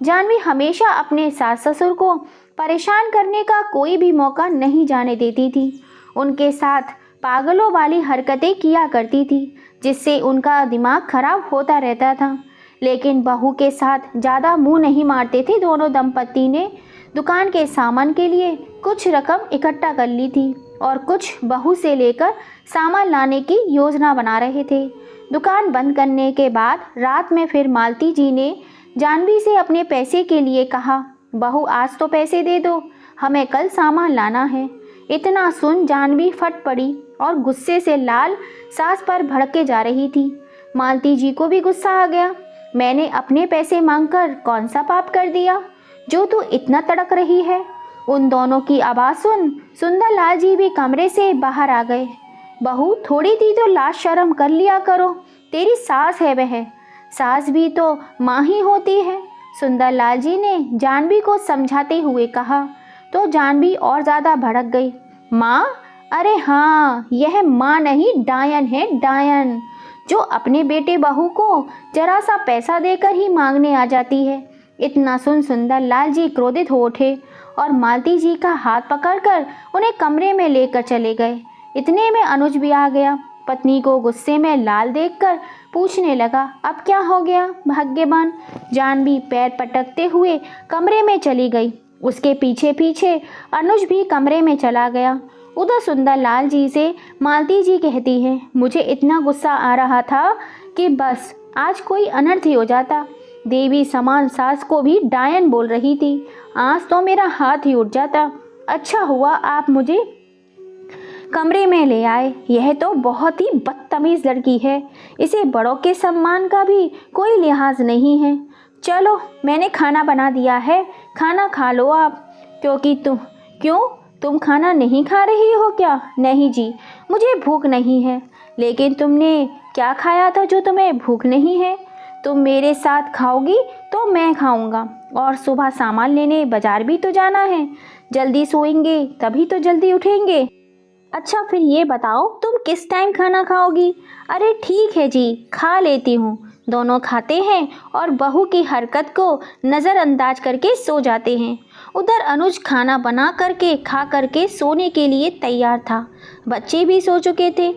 जानवी हमेशा अपने सास ससुर को परेशान करने का कोई भी मौका नहीं जाने देती थी। उनके साथ पागलों वाली हरकतें किया करती थी, जिससे उनका दिमाग खराब होता रहता था। लेकिन बहू के साथ ज़्यादा मुंह नहीं मारते थे। दोनों दंपति ने दुकान के सामान के लिए कुछ रकम इकट्ठा कर ली थी और कुछ बहू से लेकर सामान लाने की योजना बना रहे थे। दुकान बंद करने के बाद रात में फिर मालती जी ने जानवी से अपने पैसे के लिए कहा, बहू आज तो पैसे दे दो, हमें कल सामान लाना है। इतना सुन जानवी फट पड़ी और गुस्से से लाल सास पर भड़के जा रही थी। मालती जी को भी गुस्सा आ गया। मैंने अपने पैसे मांगकर कौन सा पाप कर दिया जो तू इतना तड़क रही है। उन दोनों की आवाज़ सुन सुंदरलाल जी भी कमरे से बाहर आ गए। बहू थोड़ी दी तो लाज शर्म कर लिया करो, तेरी सास है वह, सास भी तो माँ ही होती है। सुंदरलाल जी ने जानवी को समझाते हुए कहा तो जानवी और ज़्यादा भड़क गई। माँ? अरे हाँ, यह माँ नहीं डायन है, डायन, जो अपने बेटे बहू को जरा सा पैसा देकर ही मांगने आ जाती है। इतना सुन सुंदरलाल जी क्रोधित हो उठे और मालती जी का हाथ पकड़कर उन्हें कमरे में लेकर चले गए। इतने में अनुज भी आ गया। पत्नी को गुस्से में लाल देखकर पूछने लगा, अब क्या हो गया भाग्यवान? जानवी पैर पटकते हुए कमरे में चली गई। उसके पीछे पीछे अनुज भी कमरे में चला गया। उधर सुंदरलाल जी से मालती जी कहती है, मुझे इतना गुस्सा आ रहा था कि बस आज कोई अनर्थ ही हो जाता। देवी समान सास को भी डायन बोल रही थी, आज तो मेरा हाथ ही उठ जाता। अच्छा हुआ आप मुझे कमरे में ले आए। यह तो बहुत ही बदतमीज़ लड़की है, इसे बड़ों के सम्मान का भी कोई लिहाज नहीं है। चलो मैंने खाना बना दिया है, खाना खा लो आप। क्यों तुम खाना नहीं खा रही हो क्या? नहीं जी, मुझे भूख नहीं है। लेकिन तुमने क्या खाया था जो तुम्हें भूख नहीं है? तुम मेरे साथ खाओगी तो मैं खाऊंगा, और सुबह सामान लेने बाजार भी तो जाना है। जल्दी सोएंगे तभी तो जल्दी उठेंगे। अच्छा फिर ये बताओ तुम किस टाइम खाना खाओगी? अरे ठीक है जी, खा लेती हूँ। दोनों खाते हैं और बहू की हरकत को नज़रअंदाज करके सो जाते हैं। उधर अनुज खाना बना करके खा करके सोने के लिए तैयार था। बच्चे भी सो चुके थे।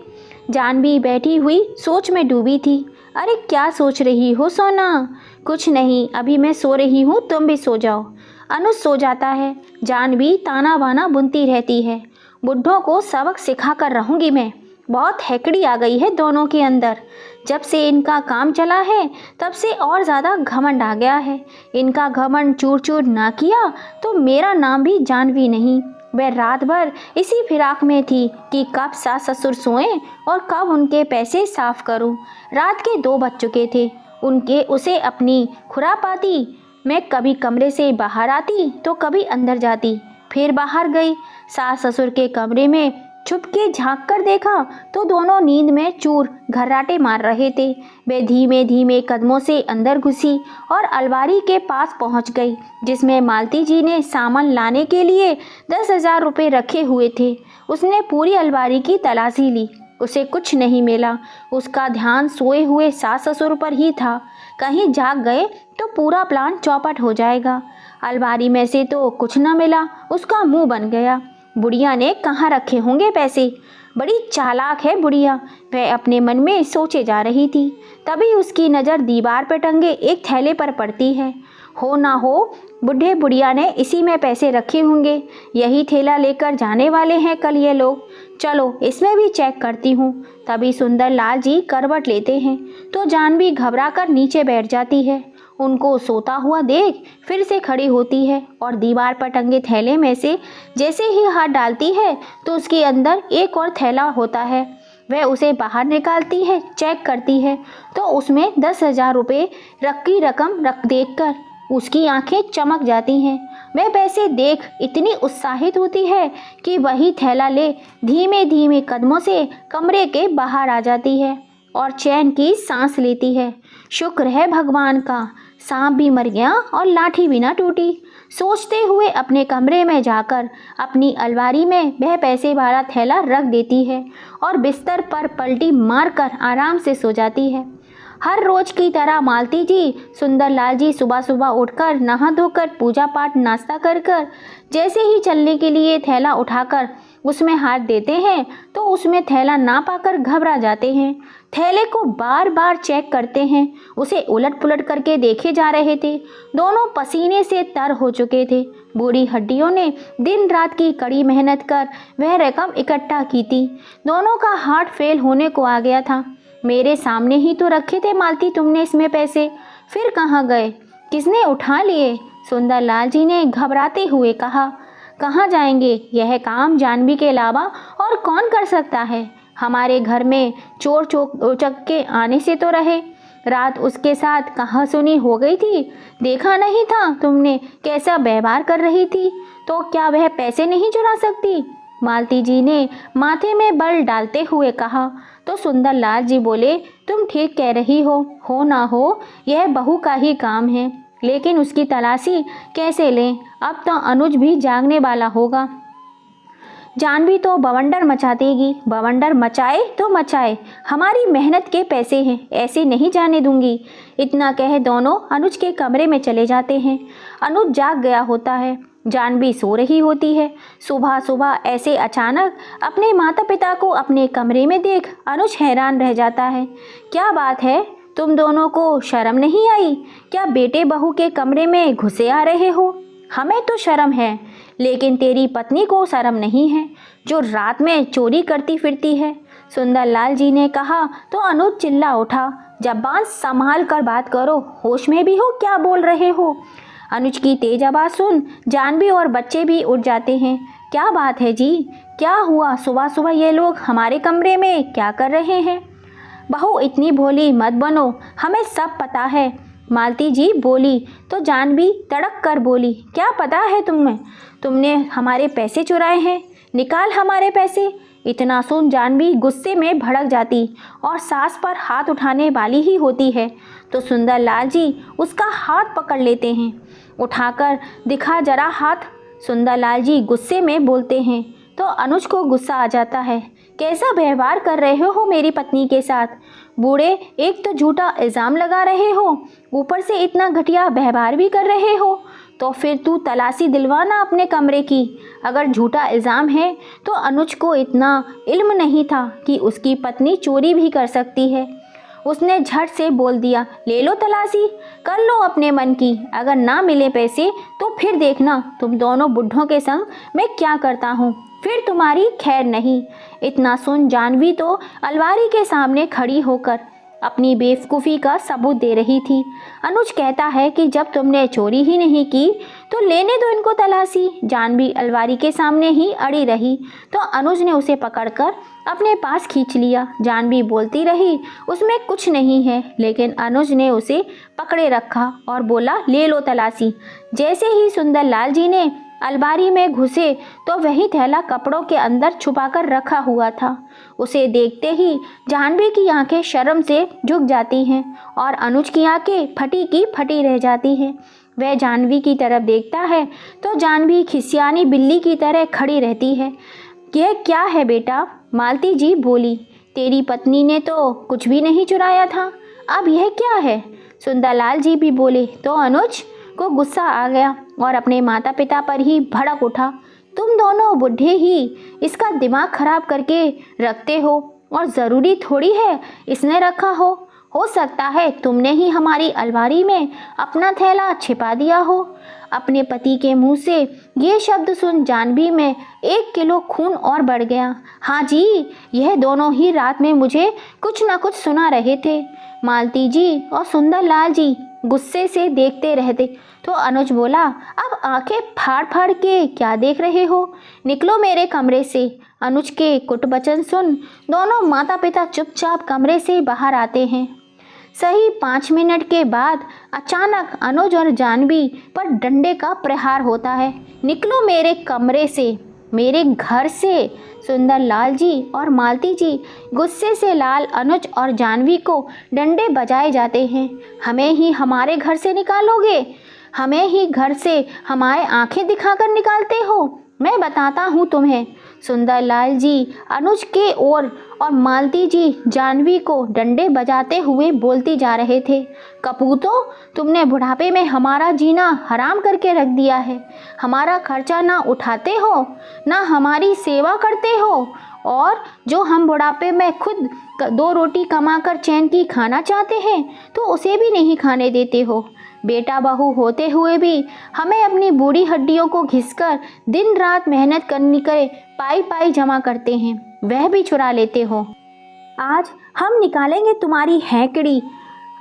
जानवी बैठी हुई सोच में डूबी थी। अरे क्या सोच रही हो सोना? कुछ नहीं, अभी मैं सो रही हूँ, तुम भी सो जाओ। अनुज सो जाता है। जानवी ताना बाना बुनती रहती है। बुढ़ों को सबक सिखा कर रहूँगी मैं। बहुत हैकड़ी आ गई है दोनों के अंदर। जब से इनका काम चला है तब से और ज़्यादा घमंड आ गया है। इनका घमंड चूर चूर ना किया तो मेरा नाम भी जानवी नहीं। वह रात भर इसी फिराक में थी कि कब सास ससुर सोएं और कब उनके पैसे साफ करूं। रात के 2 बज चुके थे। उसे अपनी खुरापाती मैं कभी कमरे से बाहर आती तो कभी अंदर जाती, फिर बाहर गई। सास ससुर के कमरे में छुपके झांक कर देखा तो दोनों नींद में चूर घर्राटे मार रहे थे। वे धीमे धीमे कदमों से अंदर घुसी और अलमारी के पास पहुंच गई, जिसमें मालती जी ने सामान लाने के लिए 10,000 रुपये रखे हुए थे। उसने पूरी अलमारी की तलाशी ली, उसे कुछ नहीं मिला। उसका ध्यान सोए हुए सास ससुर पर ही था। कहीं जाग गए तो पूरा प्लान चौपट हो जाएगा। अलमारी में से तो कुछ न मिला। उसका मुंह बन गया। बुढ़िया ने कहाँ रखे होंगे पैसे? बड़ी चालाक है बुढ़िया, वह अपने मन में सोचे जा रही थी। तभी उसकी नज़र दीवार पर टंगे एक थैले पर पड़ती है। हो ना हो बुढ़े बुढ़िया ने इसी में पैसे रखे होंगे। यही थैला लेकर जाने वाले हैं कल ये लोग। चलो इसमें भी चेक करती हूँ। तभी सुंदर लाल जी करवट लेते हैं तो जानवी घबरा कर नीचे बैठ जाती है। उनको सोता हुआ देख फिर से खड़ी होती है और दीवार पर टंगे थैले में से जैसे ही हाथ डालती है तो उसके अंदर एक और थैला होता है। वह उसे बाहर निकालती है, चेक करती है तो उसमें 10,000 रुपये की रकम देखकर उसकी आंखें चमक जाती हैं। वह पैसे देख इतनी उत्साहित होती है कि वही थैला ले धीमे धीमे कदमों से कमरे के बाहर आ जाती है और चैन की सांस लेती है। शुक्र है भगवान का, सांप भी मर गया और लाठी भी ना टूटी। सोचते हुए अपने कमरे में जाकर अपनी अलमारी में वह पैसे वाला थैला रख देती है और बिस्तर पर पलटी मारकर आराम से सो जाती है। हर रोज की तरह मालती जी सुंदर लाल जी सुबह सुबह उठकर नहा धोकर पूजा पाठ नाश्ता कर जैसे ही चलने के लिए थैला उठाकर उसमें हाथ देते हैं तो उसमें थैला ना पाकर घबरा जाते हैं। थैले को बार बार चेक करते हैं। उसे उलट पुलट करके देखे जा रहे थे। दोनों पसीने से तर हो चुके थे। बूढ़ी हड्डियों ने दिन रात की कड़ी मेहनत कर वह रकम इकट्ठा की थी। दोनों का हार्ट फेल होने को आ गया था। मेरे सामने ही तो रखे थे मालती तुमने इसमें पैसे, फिर कहाँ गए? किसने उठा लिए? सुंदर लाल जी ने घबराते हुए कहा। कहाँ जाएंगे? यह काम जानवी के अलावा और कौन कर सकता है? हमारे घर में चोर उचक्के आने से तो रहे। रात उसके साथ कहाँ सुनी हो गई थी? देखा नहीं था तुमने कैसा व्यवहार कर रही थी? तो क्या वह पैसे नहीं चुरा सकती? मालती जी ने माथे में बल डालते हुए कहा। तो सुंदर लाल जी बोले, तुम ठीक कह रही हो ना हो यह बहू का ही काम है, लेकिन उसकी तलाशी कैसे लें? अब तो अनुज भी जागने वाला होगा। जानवी तो बवंडर मचा देगी। बवंडर मचाए तो मचाए, हमारी मेहनत के पैसे हैं, ऐसे नहीं जाने दूंगी। इतना कह दोनों अनुज के कमरे में चले जाते हैं। अनुज जाग गया होता है। जानवी सो रही होती है। सुबह सुबह ऐसे अचानक अपने माता पिता को अपने कमरे में देख अनुज हैरान रह जाता है। क्या बात है, तुम दोनों को शर्म नहीं आई? क्या बेटे बहू के कमरे में घुसे आ रहे हो? हमें तो शर्म है, लेकिन तेरी पत्नी को शर्म नहीं है, जो रात में चोरी करती फिरती है। सुंदर लाल जी ने कहा तो अनुज चिल्ला उठा। ज़बान संभाल कर बात करो, होश में भी हो? क्या बोल रहे हो? अनुज की तेज आवाज़ सुन जानवी और बच्चे भी उठ जाते हैं। क्या बात है जी, क्या हुआ? सुबह सुबह ये लोग हमारे कमरे में क्या कर रहे हैं? बहू इतनी भोली मत बनो, हमें सब पता है। मालती जी बोली तो जानवी तड़क कर बोली, क्या पता है तुमने हमारे पैसे चुराए हैं, निकाल हमारे पैसे। इतना सुन जानवी गुस्से में भड़क जाती और सास पर हाथ उठाने वाली ही होती है तो सुंदरलाल जी उसका हाथ पकड़ लेते हैं। उठाकर दिखा जरा हाथ। सुंदरलाल जी गुस्से में बोलते हैं तो अनुज को गुस्सा आ जाता है, कैसा व्यवहार कर रहे हो मेरी पत्नी के साथ? बूढ़े, एक तो झूठा इल्ज़ाम लगा रहे हो, ऊपर से इतना घटिया व्यवहार भी कर रहे हो। तो फिर तू तलाशी दिलवाना अपने कमरे की। अगर झूठा इल्ज़ाम है तो अनुज को इतना इल्म नहीं था कि उसकी पत्नी चोरी भी कर सकती है। उसने झट से बोल दिया, ले लो तलाशी, कर लो अपने मन की। अगर ना मिले पैसे तो फिर देखना तुम दोनों बुढ़ों के संग मैं क्या करता हूँ, फिर तुम्हारी खैर नहीं। इतना सुन जानवी तो अलमारी के सामने खड़ी होकर अपनी बेवकूफ़ी का सबूत दे रही थी। अनुज कहता है कि जब तुमने चोरी ही नहीं की तो लेने दो इनको तलाशी। जानवी अलमारी के सामने ही अड़ी रही तो अनुज ने उसे पकड़कर अपने पास खींच लिया। जानवी बोलती रही उसमें कुछ नहीं है, लेकिन अनुज ने उसे पकड़े रखा और बोला, ले लो तलाशी। जैसे ही सुंदरलाल जी ने अलमारी में घुसे तो वही थैला कपड़ों के अंदर छुपाकर रखा हुआ था। उसे देखते ही जानवी की आंखें शर्म से झुक जाती हैं और अनुज की आंखें फटी की फटी रह जाती हैं। वह जानवी की तरफ देखता है तो जानवी खिसियानी बिल्ली की तरह खड़ी रहती है। यह क्या है बेटा? मालती जी बोली, तेरी पत्नी ने तो कुछ भी नहीं चुराया था, अब यह क्या है? सुंदरलाल जी भी बोले तो अनुज को गुस्सा आ गया और अपने माता पिता पर ही भड़क उठा। तुम दोनों बुढ़े ही इसका दिमाग खराब करके रखते हो और ज़रूरी थोड़ी है इसने रखा हो सकता है तुमने ही हमारी अलमारी में अपना थैला छिपा दिया हो। अपने पति के मुंह से ये शब्द सुन जानवी में 1 किलो खून और बढ़ गया। हाँ जी, यह दोनों ही रात में मुझे कुछ न कुछ सुना रहे थे। मालती जी और सुंदरलाल जी गुस्से से देखते रहते तो अनुज बोला, अब आंखें फाड़ फाड़ के क्या देख रहे हो, निकलो मेरे कमरे से। अनुज के कुटवचन सुन दोनों माता पिता चुपचाप कमरे से बाहर आते हैं। सही 5 मिनट के बाद अचानक अनुज और जानवी पर डंडे का प्रहार होता है। निकलो मेरे कमरे से, मेरे घर से। सुंदरलाल जी और मालती जी गुस्से से लाल अनुज और जानवी को डंडे बजाए जाते हैं। हमें ही हमारे घर से निकालोगे? हमें ही घर से हमारे आंखें दिखाकर निकालते हो? मैं बताता हूँ तुम्हें। सुंदरलाल जी अनुज के और मालती जी जानवी को डंडे बजाते हुए बोलती जा रहे थे, कपूतो, तुमने बुढ़ापे में हमारा जीना हराम करके रख दिया है। हमारा खर्चा ना उठाते हो, ना हमारी सेवा करते हो, और जो हम बुढ़ापे में खुद 2 रोटी कमाकर चैन की खाना चाहते हैं तो उसे भी नहीं खाने देते हो। बेटा बहू होते हुए भी हमें अपनी बूढ़ी हड्डियों को घिसकर दिन रात मेहनत करनी करे पाई पाई जमा करते हैं, वह भी चुरा लेते हो। आज हम निकालेंगे तुम्हारी हैकड़ी।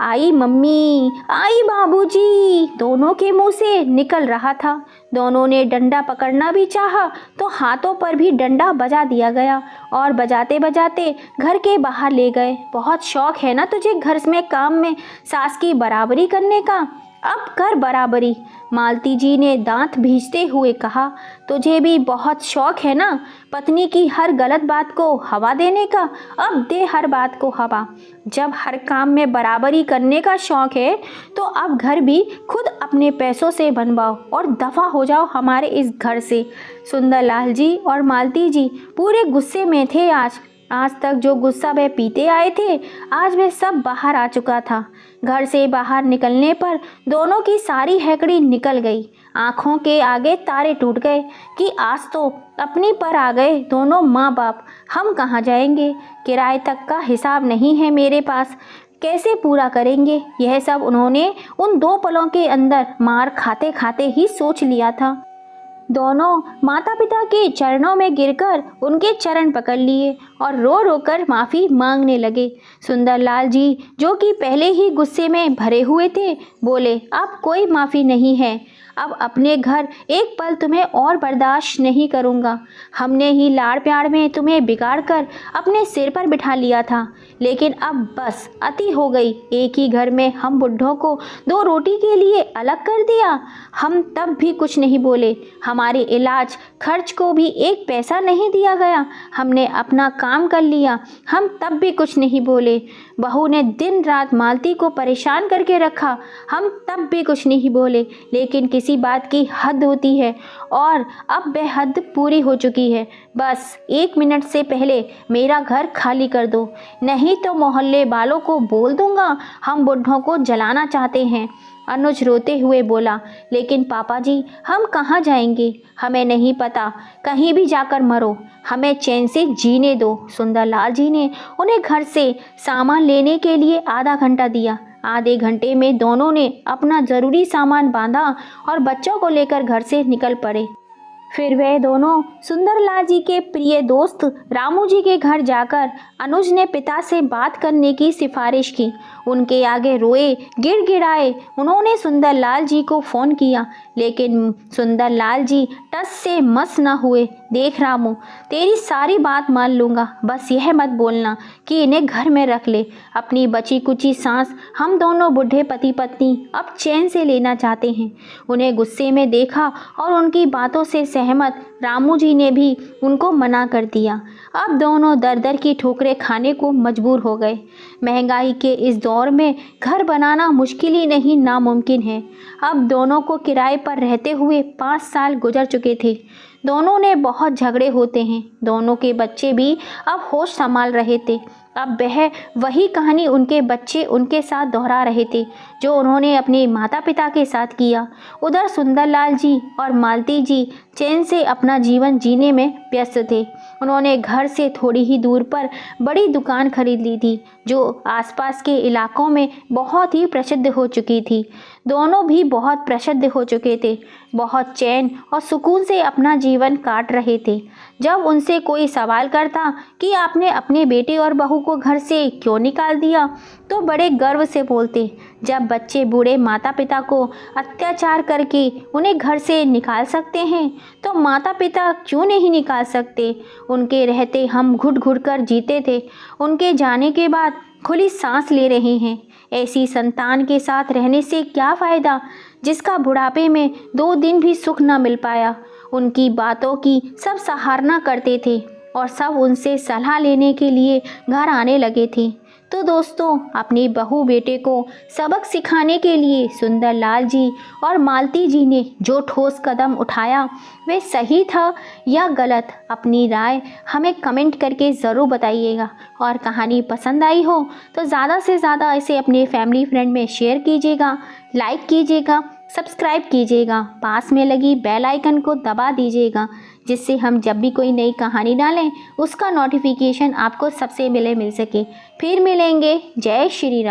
आई मम्मी, आई बाबूजी, दोनों के मुंह से निकल रहा था। दोनों ने डंडा पकड़ना भी चाहा तो हाथों पर भी डंडा बजा दिया गया और बजाते बजाते घर के बाहर ले गए। बहुत शौक है ना तुझे घर में काम में सास की बराबरी करने का, अब कर बराबरी। मालती जी ने दांत भींचते हुए कहा, तुझे भी बहुत शौक है ना पत्नी की हर गलत बात को हवा देने का, अब दे हर बात को हवा। जब हर काम में बराबरी करने का शौक है तो अब घर भी खुद अपने पैसों से बनवाओ और दफ़ा हो जाओ हमारे इस घर से। सुंदरलाल जी और मालती जी पूरे गुस्से में थे। आज तक जो गुस्सा वह पीते आए थे आज वह सब बाहर आ चुका था। घर से बाहर निकलने पर दोनों की सारी हैकड़ी निकल गई। आँखों के आगे तारे टूट गए कि आज तो अपनी पर आ गए दोनों माँ बाप। हम कहाँ जाएंगे? किराए तक का हिसाब नहीं है मेरे पास, कैसे पूरा करेंगे? यह सब उन्होंने उन 2 पलों के अंदर मार खाते खाते ही सोच लिया था। दोनों माता पिता के चरणों में गिरकर उनके चरण पकड़ लिए और रो रो कर माफ़ी मांगने लगे। सुंदरलाल जी, जो कि पहले ही गुस्से में भरे हुए थे, बोले, अब कोई माफ़ी नहीं है, अब अपने घर एक पल तुम्हें और बर्दाश्त नहीं करूँगा। हमने ही लाड़ प्यार में तुम्हें बिगाड़ कर अपने सिर पर बिठा लिया था, लेकिन अब बस अति हो गई। एक ही घर में हम बुढ़ों को 2 रोटी के लिए अलग कर दिया। हम तब भी कुछ नहीं बोले, हमारे इलाज खर्च को भी 1 पैसा नहीं दिया गया। हमने अपना काम कर लिया, हम तब भी कुछ नहीं बोले। बहू ने दिन रात मालती को परेशान करके रखा, हम तब भी कुछ नहीं बोले। लेकिन किसी बात की हद होती है और अब वह हद पूरी हो चुकी है। बस 1 मिनट से पहले मेरा घर खाली कर दो, नहीं तो मोहल्ले वालों को बोल दूंगा हम बुढ़ों को जलाना चाहते हैं। अनुज रोते हुए बोला, लेकिन पापा जी हम कहाँ जाएंगे? हमें नहीं पता, कहीं भी जाकर मरो, हमें चैन से जीने दो। सुंदरलाल जी ने उन्हें घर से सामान लेने के लिए आधा घंटा दिया। आधे घंटे में दोनों ने अपना ज़रूरी सामान बांधा और बच्चों को लेकर घर से निकल पड़े। फिर वे दोनों सुंदरलाल जी के प्रिय दोस्त रामू जी के घर जाकर अनुज ने पिता से बात करने की सिफारिश की। उनके आगे रोए गिड़गिड़ाए उन्होंने सुंदरलाल जी को फ़ोन किया, लेकिन सुंदरलाल जी टस से मस न हुए। देख रामू, तेरी सारी बात मान लूँगा, बस यह मत बोलना कि इन्हें घर में रख ले। अपनी बची कुची सांस हम दोनों बूढ़े पति पत्नी अब चैन से लेना चाहते हैं। उन्हें गुस्से में देखा और उनकी बातों से सहमत रामू जी ने भी उनको मना कर दिया। अब दोनों दर दर की ठोकरें खाने को मजबूर हो गए। महंगाई के इस दौर में घर बनाना मुश्किल ही नहीं नामुमकिन है। अब दोनों को किराए पर रहते हुए 5 साल गुजर चुके थे। दोनों ने बहुत झगड़े होते हैं। दोनों के बच्चे भी अब होश संभाल रहे थे। अब वही कहानी उनके बच्चे उनके साथ दोहरा रहे थे जो उन्होंने अपने माता पिता के साथ किया। उधर सुंदरलाल जी और मालती जी चैन से अपना जीवन जीने में व्यस्त थे। उन्होंने घर से थोड़ी ही दूर पर बड़ी दुकान खरीद ली थी जो आसपास के इलाकों में बहुत ही प्रसिद्ध हो चुकी थी। दोनों भी बहुत प्रसिद्ध हो चुके थे, बहुत चैन और सुकून से अपना जीवन काट रहे थे। जब उनसे कोई सवाल करता कि आपने अपने बेटे और बहू को घर से क्यों निकाल दिया, तो बड़े गर्व से बोलते, जब बच्चे बूढ़े माता पिता को अत्याचार करके उन्हें घर से निकाल सकते हैं तो माता पिता क्यों नहीं निकाल सकते। उनके रहते हम घुट घुट कर जीते थे, उनके जाने के बाद खुली सांस ले रहे हैं। ऐसी संतान के साथ रहने से क्या फ़ायदा जिसका बुढ़ापे में 2 दिन भी सुख न मिल पाया। उनकी बातों की सब सराहना करते थे और सब उनसे सलाह लेने के लिए घर आने लगे थे। तो दोस्तों, अपनी बहू बेटे को सबक सिखाने के लिए सुंदरलाल जी और मालती जी ने जो ठोस कदम उठाया वे सही था या गलत, अपनी राय हमें कमेंट करके ज़रूर बताइएगा। और कहानी पसंद आई हो तो ज़्यादा से ज़्यादा इसे अपने फैमिली फ्रेंड में शेयर कीजिएगा, लाइक कीजिएगा, सब्सक्राइब कीजिएगा, पास में लगी बेल आइकन को दबा दीजिएगा, जिससे हम जब भी कोई नई कहानी डालें उसका नोटिफिकेशन आपको सबसे पहले मिल सके। फिर मिलेंगे। जय श्री राम।